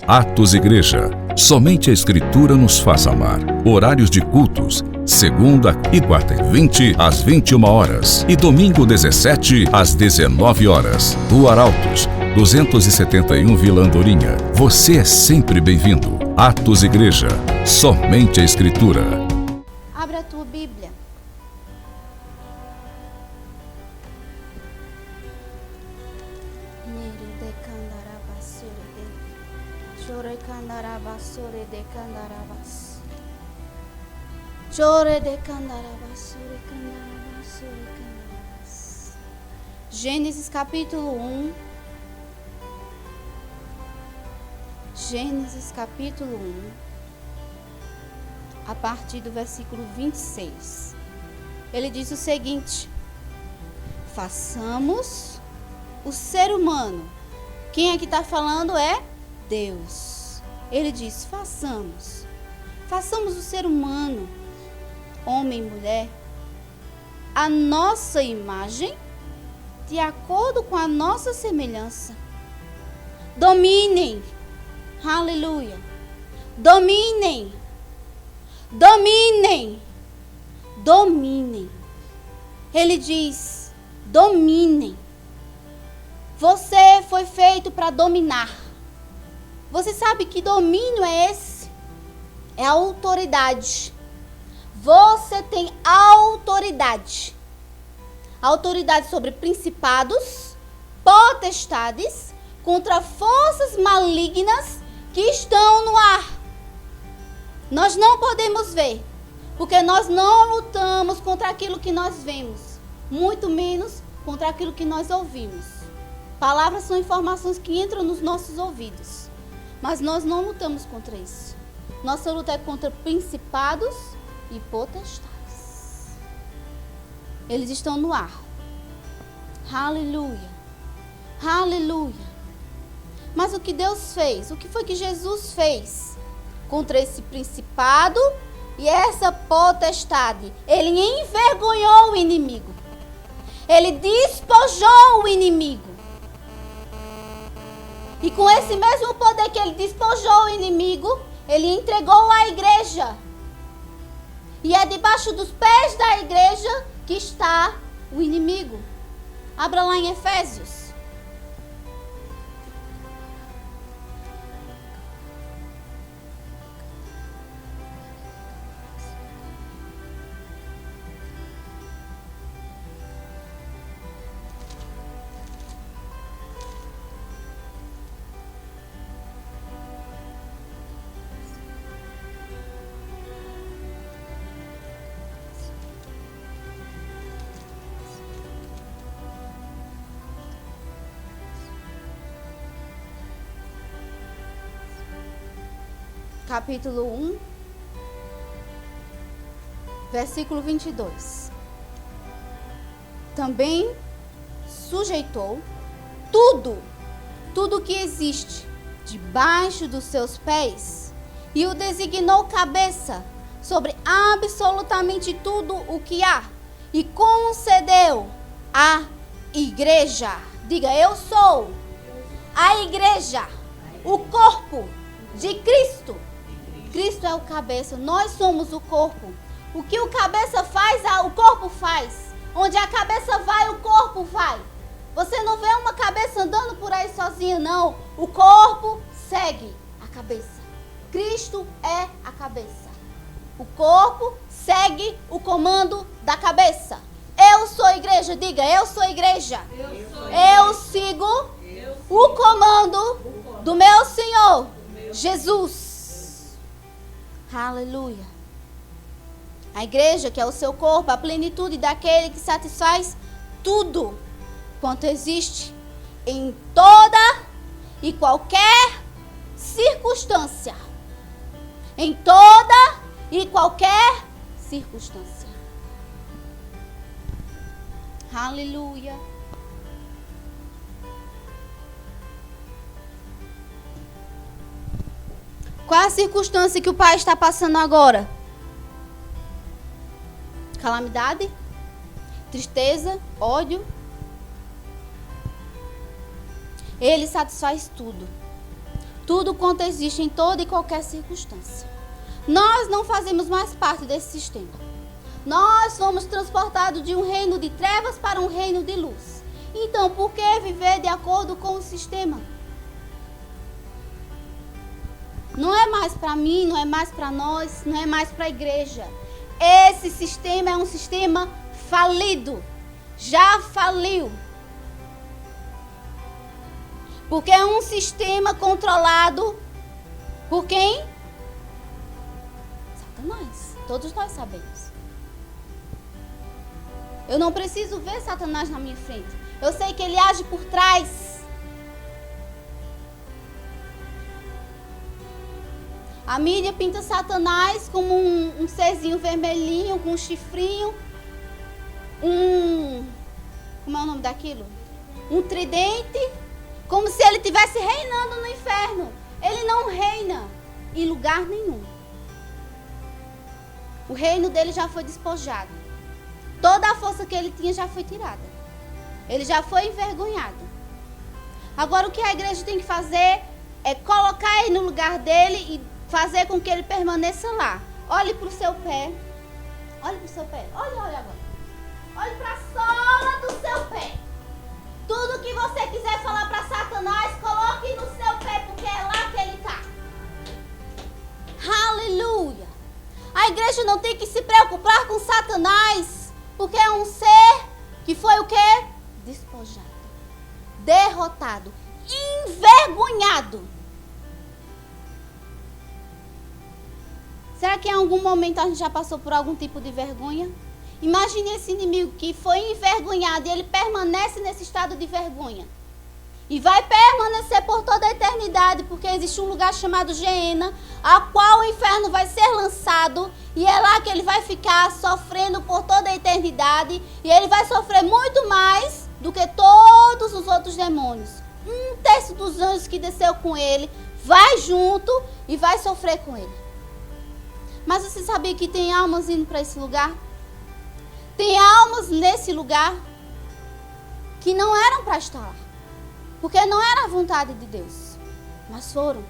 Atos Igreja. Somente a Escritura nos faz amar. Horários de cultos: segunda e quarta e 20 às 21 horas e domingo 17 às 19 horas. Rua Arautos, 271 Vila Andorinha. Você é sempre bem-vindo. Atos Igreja. Somente a Escritura. Abra a tua Bíblia. Gênesis capítulo 1. Gênesis capítulo 1, a partir do versículo 26. Ele diz o seguinte: façamos o ser humano. Quem aqui está falando é Deus. Ele diz: façamos o ser humano, homem e mulher, a nossa imagem, de acordo com a nossa semelhança. Dominem. Aleluia. Dominem. Ele diz: dominem. Você foi feito para dominar. Você sabe que domínio é esse? É autoridade. Você tem autoridade. Autoridade sobre principados, potestades, contra forças malignas que estão no ar. Nós não podemos ver, porque nós não lutamos contra aquilo que nós vemos, muito menos contra aquilo que nós ouvimos. Palavras são informações que entram nos nossos ouvidos, mas nós não lutamos contra isso. Nossa luta é contra principados e potestades. Eles estão no ar. Aleluia. Aleluia. Mas o que Deus fez? O que foi que Jesus fez contra esse principado e essa potestade? Ele envergonhou o inimigo. Ele despojou o inimigo. E com esse mesmo poder que ele despojou o inimigo, ele entregou a igreja. E é debaixo dos pés da igreja que está o inimigo. Abra lá em Efésios. Capítulo 1, versículo 22. Também sujeitou tudo que existe debaixo dos seus pés e o designou cabeça sobre absolutamente tudo o que há e concedeu à igreja. Diga: eu sou a igreja, o corpo de Cristo. Cristo é o cabeça, nós somos o corpo. O que o cabeça faz, o corpo faz. Onde a cabeça vai, o corpo vai. Você não vê uma cabeça andando por aí sozinha, não. O corpo segue a cabeça. Cristo é a cabeça. O corpo segue o comando da cabeça. Eu sou igreja, diga: eu sou igreja. Eu sigo o comando do meu Senhor Jesus. Aleluia. A igreja, que é o seu corpo, a plenitude daquele que satisfaz tudo quanto existe em toda e qualquer circunstância. Em toda e qualquer circunstância. Aleluia. Qual é a circunstância que o pai está passando agora? Calamidade? Tristeza? Ódio? Ele satisfaz tudo. tudo quanto existe em toda e qualquer circunstância. Nós não fazemos mais parte desse sistema. Nós fomos transportados de um reino de trevas para um reino de luz. Então, por que viver de acordo com o sistema? Não é mais para mim, não é mais para nós, não é mais para a igreja. Esse sistema é um sistema falido. Já faliu. Porque é um sistema controlado por quem? Satanás. Todos nós sabemos. Eu não preciso ver Satanás na minha frente. Eu sei que ele age por trás. A mídia pinta Satanás como um serzinho vermelhinho, com um chifrinho, como é o nome daquilo? Um tridente, como se ele estivesse reinando no inferno. Ele não reina em lugar nenhum. O reino dele já foi despojado. Toda a força que ele tinha já foi tirada. Ele já foi envergonhado. Agora o que a igreja tem que fazer é colocar ele no lugar dele e fazer com que ele permaneça lá. Olhe para o seu pé. Olhe para o seu pé. Olhe agora. Olhe para a sola do seu pé. Tudo que você quiser falar para Satanás, coloque no seu pé, porque é lá que ele está. Aleluia. A igreja não tem que se preocupar com Satanás, porque é um ser que foi o quê? Despojado, derrotado, envergonhado. Será que em algum momento a gente já passou por algum tipo de vergonha? Imagine esse inimigo que foi envergonhado e ele permanece nesse estado de vergonha. E vai permanecer por toda a eternidade, porque existe um lugar chamado Geena, a qual o inferno vai ser lançado, e é lá que ele vai ficar sofrendo por toda a eternidade, e ele vai sofrer muito mais do que todos os outros demônios. 1/3 dos anjos que desceu com ele vai junto e vai sofrer com ele. Mas você sabia que tem almas indo para esse lugar? Tem almas nesse lugar que não eram para estar lá. Porque não era a vontade de Deus. Mas foram.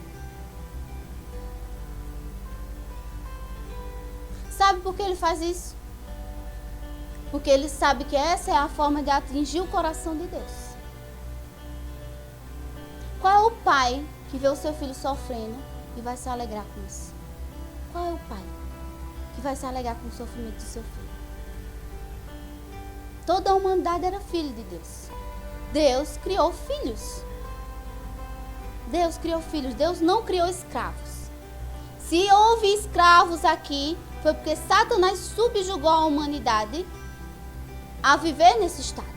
Sabe por que ele faz isso? Porque ele sabe que essa é a forma de atingir o coração de Deus. Qual é o pai que vê o seu filho sofrendo e vai se alegrar com isso? Qual é o pai que vai se alegrar com o sofrimento do seu filho? Toda a humanidade era filho de Deus. Deus criou filhos. Deus criou filhos. Deus não criou escravos. Se houve escravos aqui, foi porque Satanás subjugou a humanidade a viver nesse estado.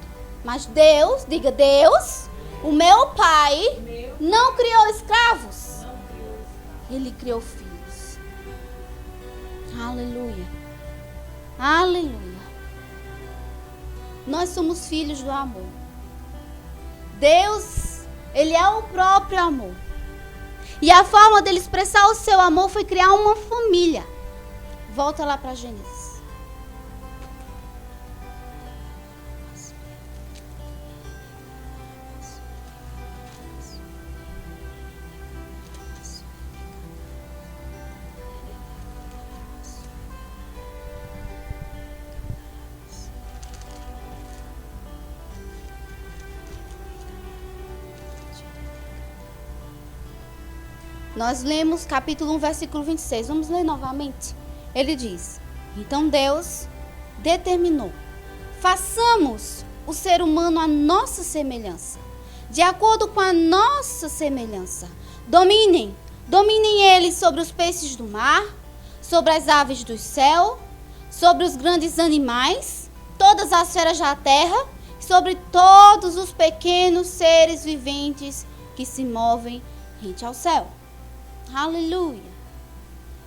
Mas Deus, diga Deus, o meu pai não criou escravos. Ele criou filhos. Aleluia. Aleluia. Nós somos filhos do amor. Deus, ele é o próprio amor. E a forma dele expressar o seu amor foi criar uma família. Volta lá para Gênesis. Nós lemos capítulo 1, versículo 26. Vamos ler novamente. Ele diz: então Deus determinou: façamos o ser humano à nossa semelhança, de acordo com a nossa semelhança. Dominem eles sobre os peixes do mar, sobre as aves do céu, sobre os grandes animais, todas as feras da terra, sobre todos os pequenos seres viventes que se movem rente ao céu. Aleluia.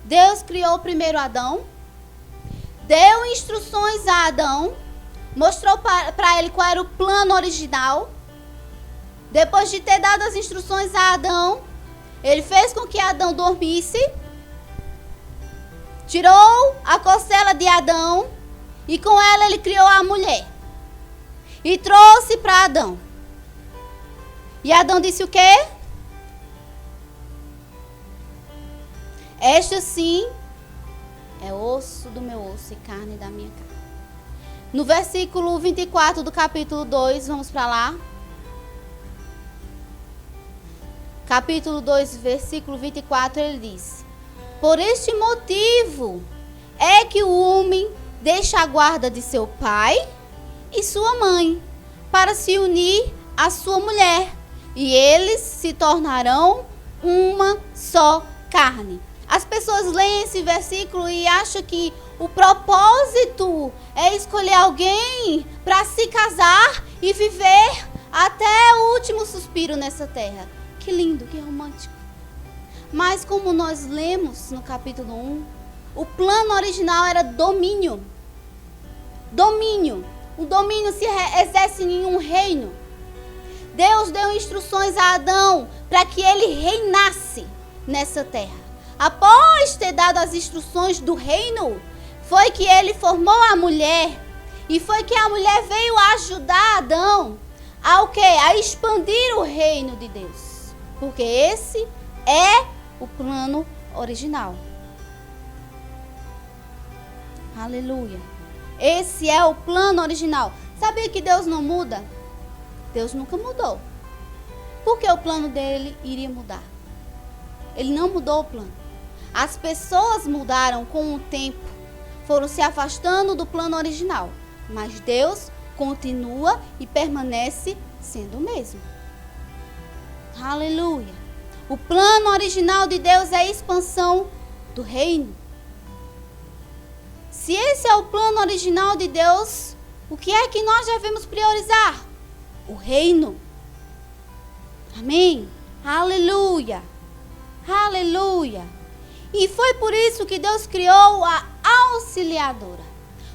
Deus criou primeiro Adão, deu instruções a Adão, mostrou para ele qual era o plano original. Depois de ter dado as instruções a Adão, ele fez com que Adão dormisse, tirou a costela de Adão e com ela ele criou a mulher e trouxe para Adão. E Adão disse o quê? Esta sim é osso do meu osso e carne da minha carne. No versículo 24 do capítulo 2, vamos para lá. Capítulo 2, versículo 24, ele diz: por este motivo é que o homem deixa a guarda de seu pai e sua mãe, para se unir à sua mulher, e eles se tornarão uma só carne. As pessoas leem esse versículo e acham que o propósito é escolher alguém para se casar e viver até o último suspiro nessa terra. Que lindo, que romântico. Mas como nós lemos no capítulo 1, o plano original era domínio. Domínio. O domínio se exerce em um reino. Deus deu instruções a Adão para que ele reinasse nessa terra. Após ter dado as instruções do reino, foi que ele formou a mulher. E foi que a mulher veio ajudar Adão a o quê? A expandir o reino de Deus. Porque esse é o plano original. Aleluia. Esse é o plano original. Sabia que Deus não muda? Deus nunca mudou. Por que o plano dele iria mudar? Ele não mudou o plano. As pessoas mudaram com o tempo, foram se afastando do plano original. Mas Deus continua e permanece sendo o mesmo. Aleluia. O plano original de Deus é a expansão do reino. Se esse é o plano original de Deus, o que é que nós devemos priorizar? O reino. Amém? Aleluia. Aleluia. E foi por isso que Deus criou a auxiliadora.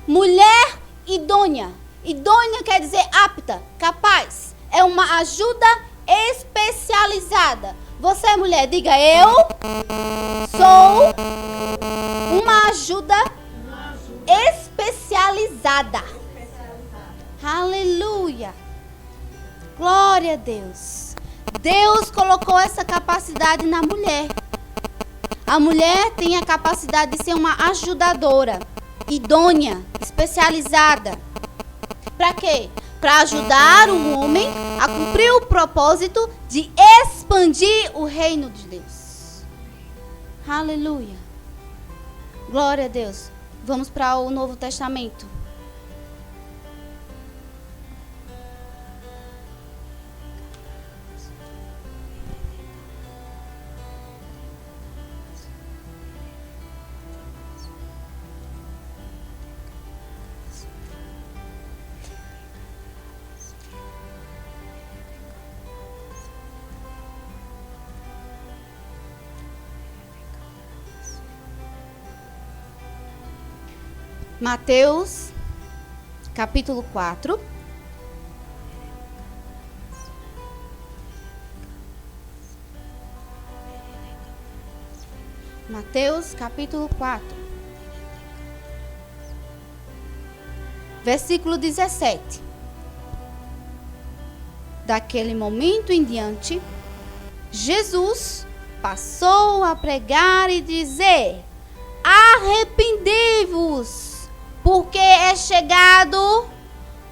Mulher idônea. Idônea quer dizer apta, capaz. É uma ajuda especializada. Você, mulher, diga: eu sou uma ajuda especializada. Aleluia. Glória a Deus. Deus colocou essa capacidade na mulher. A mulher tem a capacidade de ser uma ajudadora, idônea, especializada. Para quê? Para ajudar o homem a cumprir o propósito de expandir o reino de Deus. Aleluia. Glória a Deus. Vamos para o Novo Testamento. Mateus, capítulo 4. Mateus, capítulo 4. Versículo 17. Daquele momento em diante, Jesus passou a pregar e dizer: arrependei-vos, porque é chegado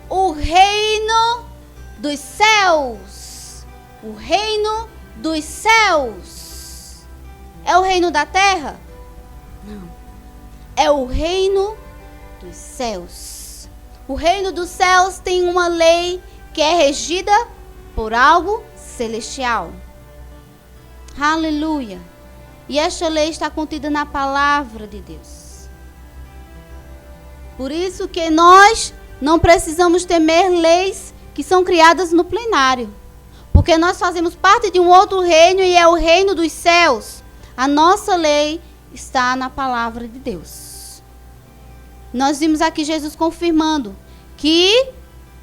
o reino dos céus. O reino dos céus. É o reino da terra? Não. É o reino dos céus. O reino dos céus tem uma lei que é regida por algo celestial. Aleluia. E esta lei está contida na palavra de Deus. Por isso que nós não precisamos temer leis que são criadas no plenário. Porque nós fazemos parte de um outro reino e é o reino dos céus. A nossa lei está na palavra de Deus. Nós vimos aqui Jesus confirmando que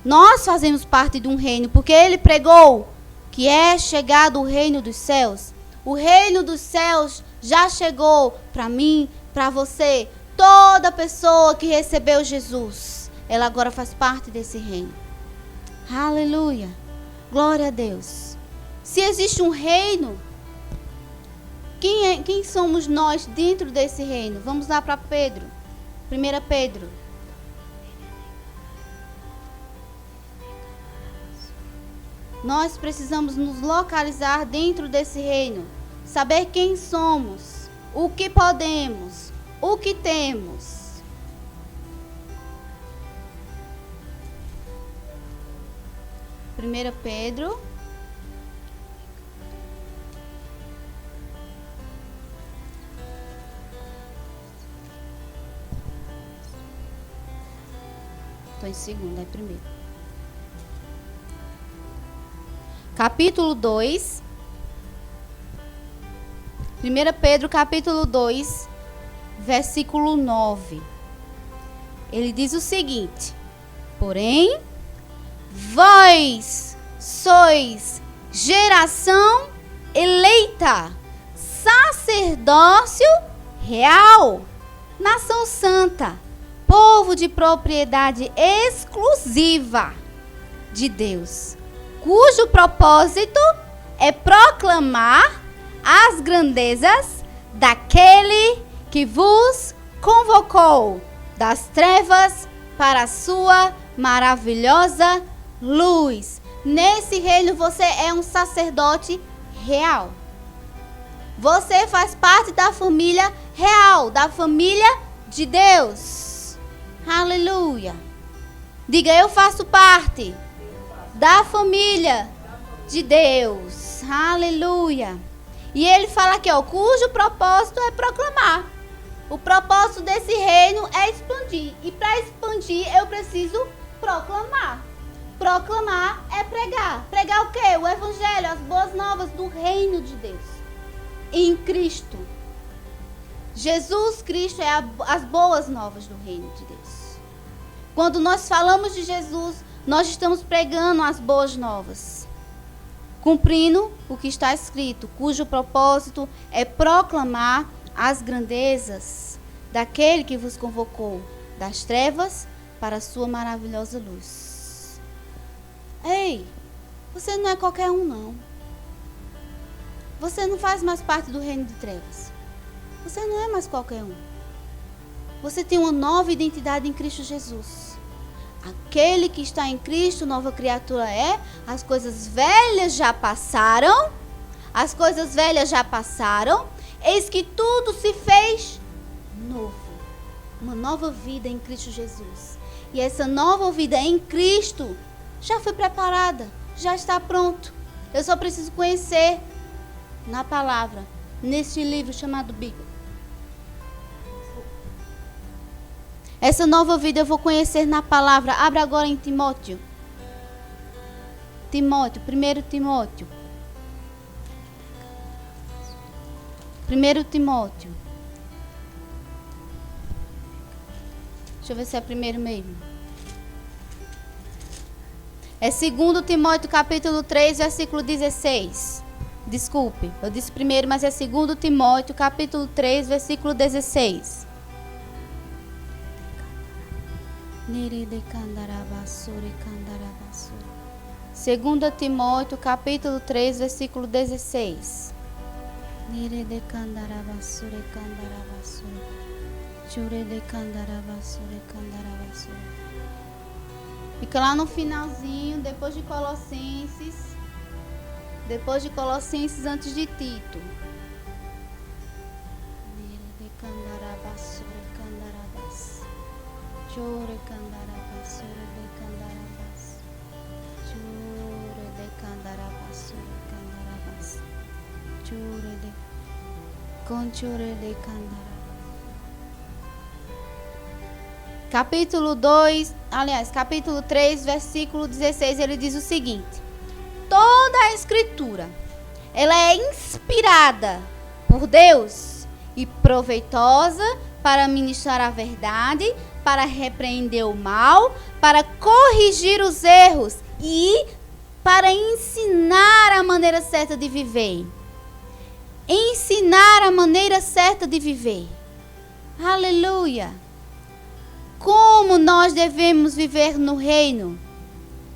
nós fazemos parte de um reino, porque ele pregou que é chegado o reino dos céus. O reino dos céus já chegou para mim, para você. Toda pessoa que recebeu Jesus, ela agora faz parte desse reino. Aleluia. Glória a Deus. Se existe um reino, Quem somos nós dentro desse reino? Vamos lá para Pedro. 1 Pedro. Nós precisamos nos localizar dentro desse reino. Saber quem somos, o que podemos, o que temos. 1 Pedro. Estou em segundo, é primeiro. Capítulo 2. 1 Pedro, capítulo 2, versículo 9. Ele diz o seguinte: porém, vós sois geração eleita, sacerdócio real, nação santa, povo de propriedade exclusiva de Deus, cujo propósito é proclamar as grandezas daquele que vos convocou das trevas para a sua maravilhosa luz. Nesse reino você é um sacerdote real. Você faz parte da família real, da família de Deus. Aleluia. Diga: eu faço parte da família de Deus. Aleluia. E ele fala aqui, cujo propósito é proclamar. O propósito desse reino é expandir. E para expandir eu preciso proclamar. Proclamar é pregar. Pregar o quê? O evangelho, as boas novas do reino de Deus. Em Cristo. Jesus Cristo é as boas novas do reino de Deus. Quando nós falamos de Jesus, nós estamos pregando as boas novas. Cumprindo o que está escrito, cujo propósito é proclamar as grandezas daquele que vos convocou das trevas para a sua maravilhosa luz. Ei, você não é qualquer um, não. Você não faz mais parte do reino de trevas. Você não é mais qualquer um. Você tem uma nova identidade em Cristo Jesus. Aquele que está em Cristo, nova criatura é. As coisas velhas já passaram. As coisas velhas já passaram. Eis que tudo se fez novo. Uma nova vida em Cristo Jesus. E essa nova vida em Cristo já foi preparada. Já está pronto. Eu só preciso conhecer na palavra. Neste livro chamado Bíblia. Essa nova vida eu vou conhecer na palavra. Abra agora em Timóteo. 1 Timóteo. 1 Timóteo. Deixa eu ver se é primeiro mesmo. É 2 Timóteo capítulo 3, versículo 16. Desculpe, eu disse primeiro, mas é 2 Timóteo capítulo 3, versículo 16. 2 Timóteo capítulo 3, versículo 16. Fica lá no finalzinho, depois de Colossenses. Depois de Colossenses, antes de Tito. Capítulo 2, aliás, capítulo 3, versículo 16, ele diz o seguinte: toda a escritura, ela é inspirada por Deus e proveitosa para ministrar a verdade, para repreender o mal, para corrigir os erros e para ensinar a maneira certa de viver. Ensinar a maneira certa de viver. Aleluia! Como nós devemos viver no reino?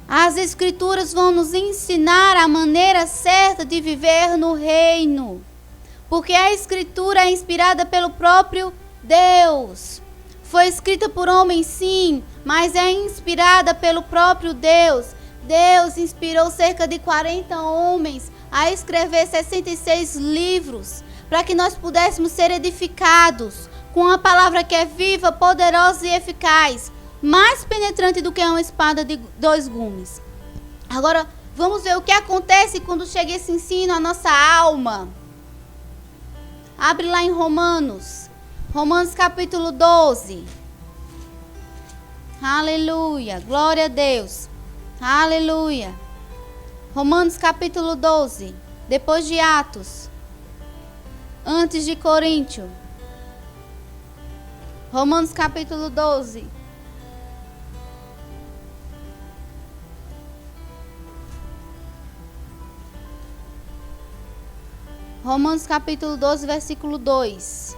As escrituras vão nos ensinar a maneira certa de viver no reino. Porque a Escritura é inspirada pelo próprio Deus. Foi escrita por homens, sim, mas é inspirada pelo próprio Deus. Deus inspirou cerca de 40 homens a escrever 66 livros, para que nós pudéssemos ser edificados com uma palavra que é viva, poderosa e eficaz, mais penetrante do que uma espada de 2 gumes. Agora, vamos ver o que acontece quando chega esse ensino à nossa alma. Abre lá em Romanos capítulo 12. Aleluia, glória a Deus. Aleluia. Romanos capítulo 12, depois de Atos, antes de Coríntio. Romanos capítulo 12. Romanos capítulo 12, versículo 2.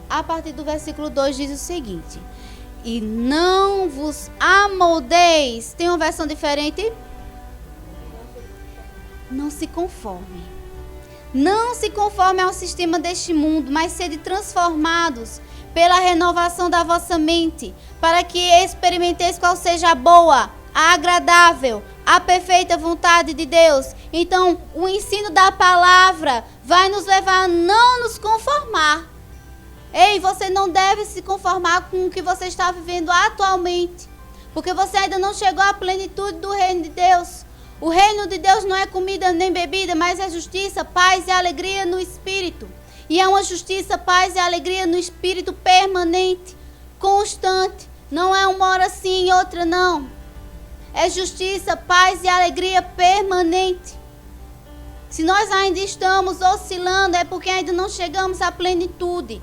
A partir do versículo 2 diz o seguinte: e não vos amoldeis. Tem uma versão diferente? Não se conforme. Não se conforme ao sistema deste mundo, mas sede transformados pela renovação da vossa mente, para que experimenteis qual seja a boa, a agradável, a perfeita vontade de Deus. Então, o ensino da palavra vai nos levar a não nos conformar. Ei, você não deve se conformar com o que você está vivendo atualmente, porque você ainda não chegou à plenitude do reino de Deus. O reino de Deus não é comida nem bebida, mas é justiça, paz e alegria no Espírito. E é uma justiça, paz e alegria no Espírito permanente, constante. Não é uma hora sim e outra não. É justiça, paz e alegria permanente. Se nós ainda estamos oscilando, é porque ainda não chegamos à plenitude.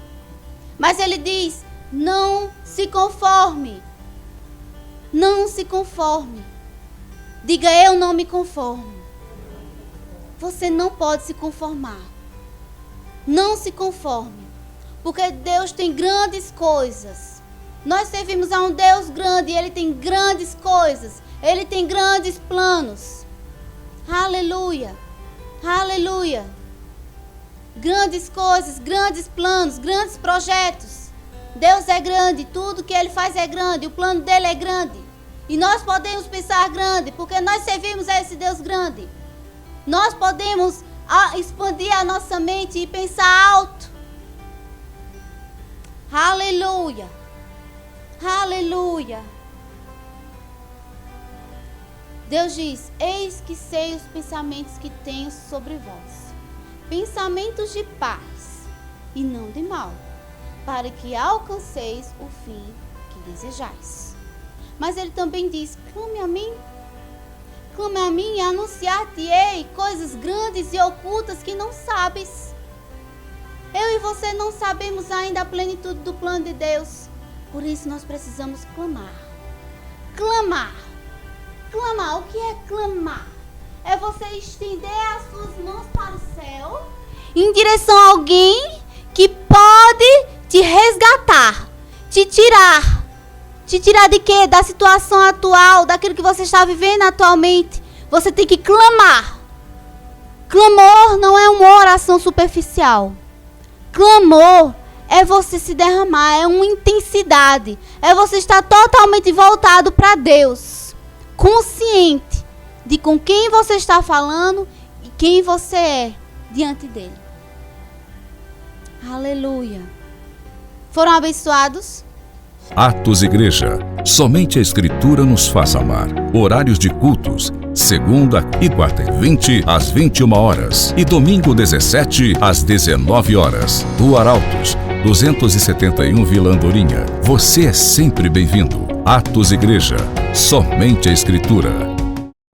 Mas ele diz, não se conforme. Não se conforme. Diga, eu não me conformo. Você não pode se conformar. Não se conforme. Porque Deus tem grandes coisas. Nós servimos a um Deus grande e Ele tem grandes coisas. Ele tem grandes planos. Aleluia. Aleluia. Grandes coisas, grandes planos, grandes projetos. Deus é grande, tudo que Ele faz é grande, o plano dele é grande. E nós podemos pensar grande, porque nós servimos a esse Deus grande. Nós podemos expandir a nossa mente e pensar alto. Aleluia. Aleluia. Deus diz, eis que sei os pensamentos que tenho sobre vós. Pensamentos de paz e não de mal, para que alcanceis o fim que desejais. Mas ele também diz, clame a mim e anunciar-te-ei coisas grandes e ocultas que não sabes. Eu e você não sabemos ainda a plenitude do plano de Deus. Por isso nós precisamos clamar. Clamar. Clamar. O que é clamar? É você estender as suas mãos para o céu em direção a alguém que pode te resgatar, te tirar. Te tirar de quê? Da situação atual, daquilo que você está vivendo atualmente. Você tem que clamar. Clamor não é uma oração superficial. Clamor é você se derramar, é uma intensidade. É você estar totalmente voltado para Deus. Consciente de com quem você está falando e quem você é diante dele. Aleluia. Foram abençoados? Atos Igreja. Somente a Escritura nos faz amar. Horários de cultos: segunda e quarta e 20, às 21 horas. E domingo 17, às 19 horas. Rua Arautos, 271 Vila Andorinha. Você é sempre bem-vindo. Atos Igreja. Somente a Escritura.